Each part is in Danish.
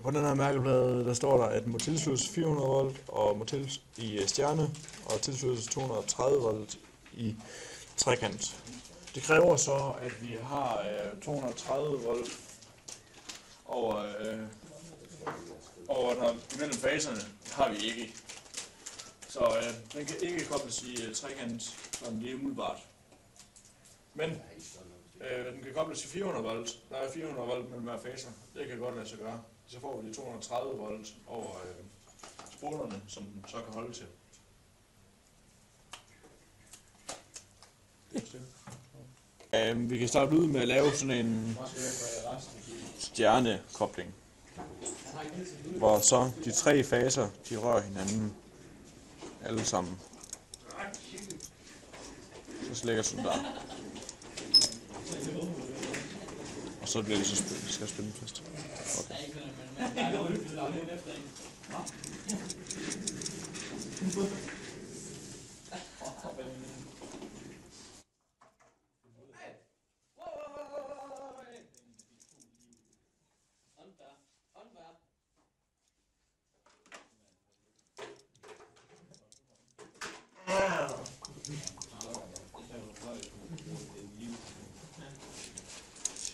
På den her mærkeplade, der står der, at må tilsluttes 400 volt og må i stjerne, og tilsluttes 230 volt i trekant. Det kræver så, at vi har 230 volt over imellem faserne. Det har vi ikke. Så den kan ikke kobles i trekant sådan lige umiddelbart. Men den kan kobles til 400 volt. Der er 400 volt mellem hver faser. Det kan godt lade sig gøre. Så får vi de 230 volt over spolerne, som den så kan holde til. Vi kan starte ud med at lave sådan en stjernekobling, hvor så de tre faser, de rører hinanden alle sammen. Så lægger sådan der. Og så bliver det så skal spænde fast. Okay.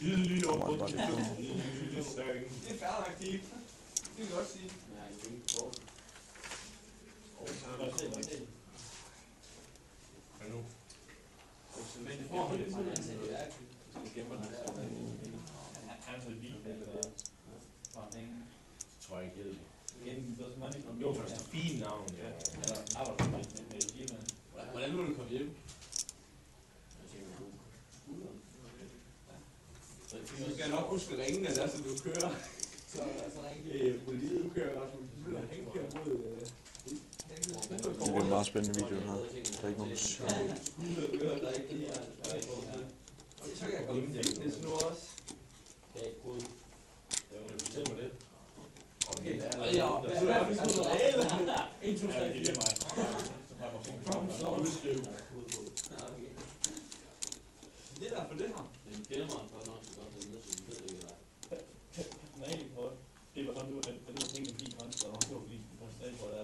Tidlig og rundt til det er færdig aktivt. Det kan godt sige. Hvad nu? Men det får lidt sådan en gemmer den. Han er lige tror jeg ikke det. Jo, for det er fint navn. Hvordan nu er du kommet hjem? Du skal nok huske ringene, der så du kører. Så politiet kører også. Han kører mod... Det er en meget spændende video her. Der er ikke nogen sjov. Så kan jeg komme hjem til nu også. Ja, god. Fortæl mig det. Okay, ja. En, to, tre, fire. Det er derfor det her. Den kender mig godt nok så godt, nej, det var sådan, du var tænkt en fin hånd, så det var fordi, du var stadig på det der.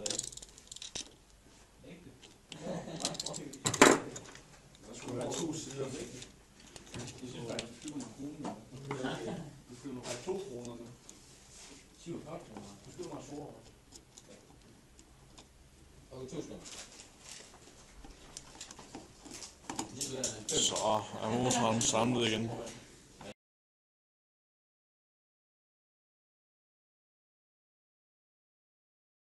Der skulle være to sider, ikke? Jeg synes faktisk, du skulle kroner. Du skulle nok have 2 kroner nu. 47 kroner. Du skulle nok sore. Okay, 2 skoner. Så er motoren samlet igen.